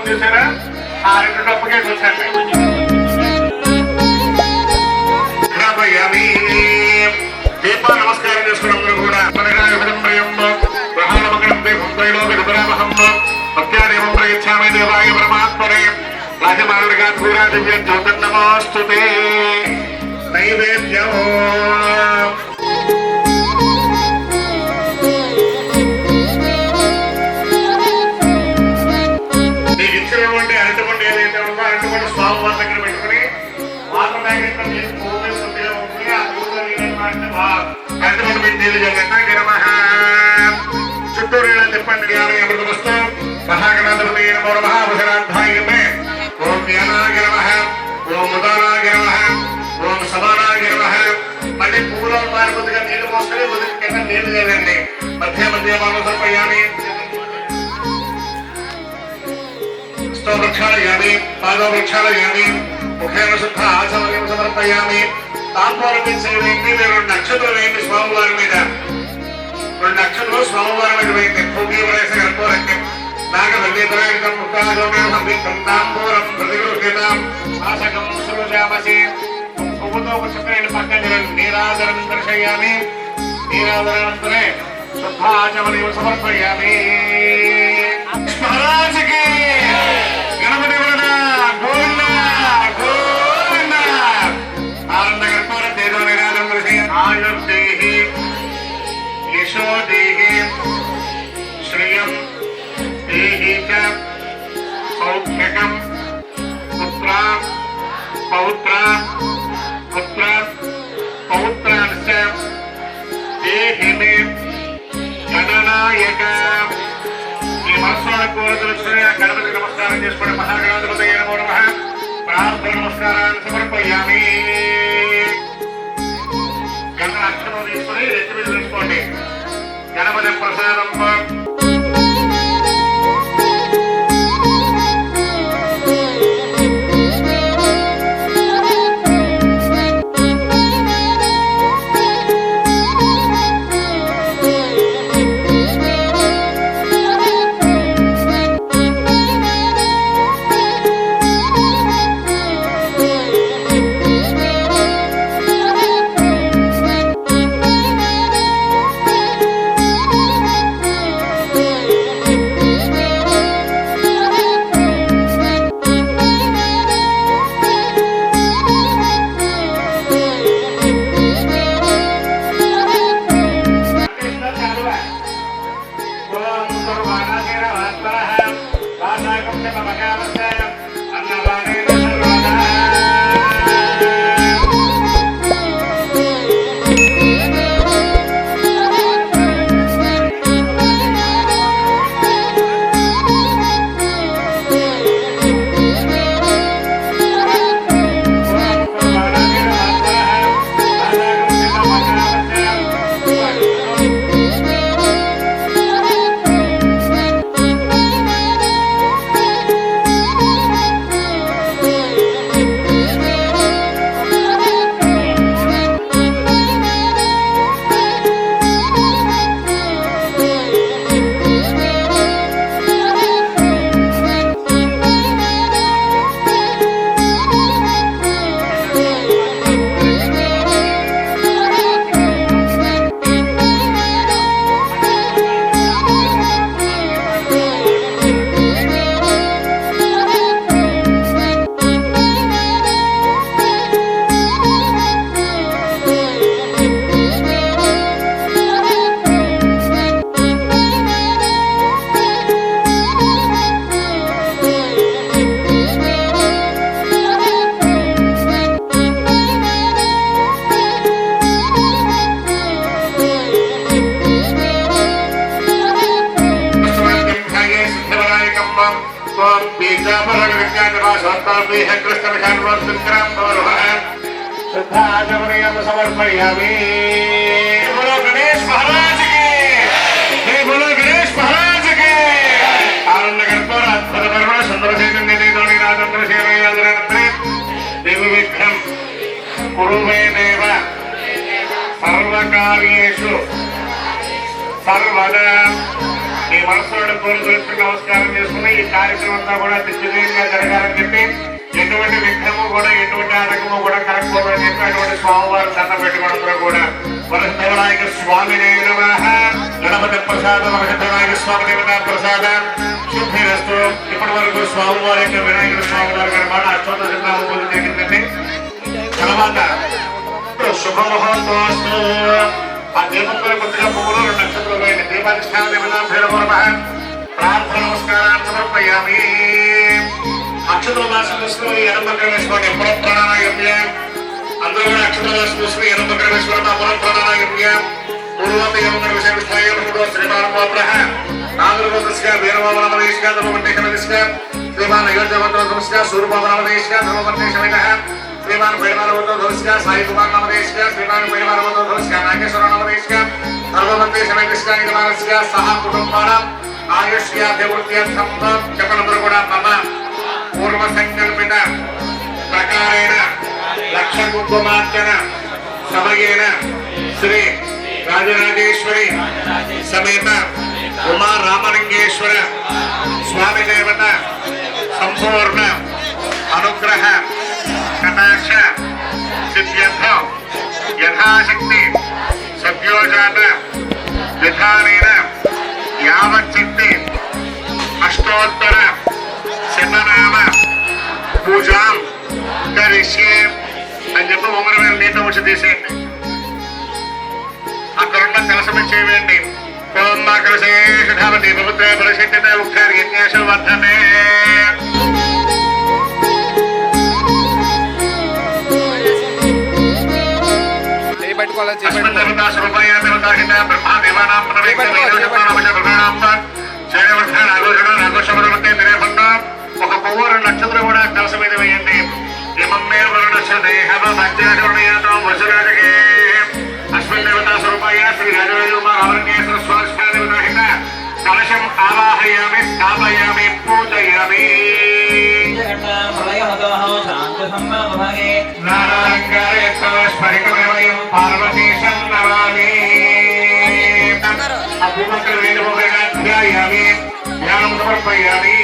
చూసారా ఆ రెండు డబ్బుకే చూసండి దీప నమస్కారం చేసుకున్నప్పుడు కూడా అత్యాదేవం ప్రయచ్చామి దేవాయ పరమాత్మనే రాజమారుడిగా పూరా దివ్య జ్యోతిర్నమోస్తుతే నైవేద్యమో నీకు ఇచ్చినటువంటి అరటిపండు ఏదైతే ఉందో అరటిపండు స్వామివారి దగ్గర పెట్టుకుని వాటర్ ప్యాకెట్ చేసి పూర్తి శుద్ధిగా ఉంటుంది ఆ పూర్తిలో అరటిపండు మీద నీళ్ళు జగన్ గిరమ చుట్టూరు చెప్పండి అమృతమస్తు మహాగణాధిపతి నమో నమః భుజనాధ్యాయమే ఓం జ్ఞానాయ నమః ఓం ఉదానాయ నమః ఓం సమానాయ నమః మళ్ళీ పూలో కొద్దిగా నీళ్లు పోసుకొని కింద నీళ్లు చేయండి మధ్య మధ్య మానవ సమర్పయామి స్తోవృక్షాలయామి పాదవృక్షాలయామి ముఖేన శుద్ధ ఆచమనం సమర్పయామి తాంబూలం వేయండి మీరు 2 నక్షత్రాలు వేయండి స్వామివారి మీద 2 నక్షత్రాలు స్వామివారి మీద వేయండి భూమివరేస కర్పూరంగా నాగవల్లీతరాయుధం ముక్తాగోమేహం తాంబూలం ప్రతిగృహ్యతాం ఆసకం సృజామసి పువ్వుతో పుచ్చుకుని పక్కన నీరాజనం దర్శయామి నీరాజనానంతరే శుద్ధ ఆచమనం సమర్పయామి మహారాజుకి గణపతి గోవింద గోవింద ఆనంద కర్పూర తేజో నిరాజనం దర్శయ ఆయుర్దేహి యశో దేహి శ్రియం దేహి చ సౌఖ్యకం పుత్ర పౌత్ర పుత్ర పౌత్రాంశ దేహి మే గణనాయక ఈ మనస్సులో కోరుతున్న గణపతి నమస్కారం చేసుకోండి మహాగణాధిపతి నమో నమః ప్రార్థన నమస్కారాన్ని సమర్పయామి గణ అక్షరం తీసుకుని రెచ్చి మీద తీసుకోండి గణపతి ప్రసాదం त्वं बीजापरविज्ञानवासोत्तरं कृष्णविषाणुवत्सङ्करं गौरवः श्रद्धाजमनीयं समर्पयामि। बोलो गणेश महाराज की, बोलो गणेश महाराज की। आनंद करतो अद्भुत कर्म सुंदर चैतन्य देवनी राजन्द्र सेवयादरत्रे देवविघ्नं कुरु मे देव सर्वकार्येषु सर्वदा మీ మనసులో కోరుకు నమస్కారం చేసుకుని ఈ కార్యక్రమం అంతా కూడా దిగ్విజయంగా జరగాలని చెప్పి ఎటువంటి విఘ్నము కూడా ఎటువంటి ఆటంకము కూడా కలగకూడదని చెప్పి అటువంటి స్వామివారు దండం పెట్టుకోవడం కూడా వరసిద్ధవినాయక స్వామి నమః గణపతి ప్రసాద వరసిద్ధవినాయక స్వామి దేవతా ప్రసాద శుద్ధిరస్తు. ఇప్పటి వరకు స్వామివారి యొక్క వినాయకుడు స్వామి వారి అనమాట అష్టోత్తర శతనామ పూజ జరిగిందండి. తర్వాత శుభముహూర్తమస్తు. ఆ దీపంలో కొద్దిగా పువ్వులు 2 నక్షత్రాలు అయిన దీపాధిష్టాన ప్రార్థన నమస్కారాన్ని సమర్పయామి. అక్షతల దాసం చూసుకుని ఎడమకర వేసుకోండి. పురప్రాణాయామ్య అందరూ కూడా అక్షతల దాసం చూసుకుని ఎడమకర వేసుకోండి. పురప్రాణాయామ్య పూర్వోదయమున విషయ శ్రీమానోబ్రహ నాగరగోదస్క వీరవామనమదేశ ధర్మవంతేశమదిస్క శ్రీమాన్ అయోధ్యవంతరస్క సూర్యభవనమదేశ ధర్మవంతేశమైన శ్రీమాన్ భైరవనవతోస్క సాయి కుమార్ నమదేశ శ్రీమాన్ భైరవనవతోస్క నాగేశ్వర నమదేశ ధర్మవంతేశమైనస్క నివారస్క సహ కుటుంబానం ఆయుష్యాభివృద్ధ్యర్థం చెప్పనందరూ కూడా మమ పూర్వ సంకల్పిత ప్రకారేణ లక్ష కుంకుమార్చన సమయేన శ్రీ రాజరాజేశ్వరి సమేత ఉమా రామలింగేశ్వర స్వామి దేవత సంపూర్ణ అనుగ్రహ కటాక్ష సిద్ధ్యర్థం యథాశక్తి సద్యోజాత విధానేన యావచ్చిత్తి అష్టోత్తర శతనామ పూజాం కరిష్యే అని చెప్పి 100,000 నీతో వచ్చి తీసేయండి. అక్కడున్న కలసమే చేయండి. కలశేషావతి పవిత్ర పరిశుద్ధత ఉక్షారి యజ్ఞాశ వర్ధనే. ఒక పువ్వు 2 నక్షత్రం కూడా కలస మీద వేయండి. అశ్విన్ దేవతా స్వరూపాయ శ్రీ రాజరాజేశ్వర స్వామి కలశం ఆవాహయామి స్థాపయామి పూజయామి. పార్వతీశం నమామి. అభూమకర వేణుమోదయామి జ్ఞానం సమర్పయామి.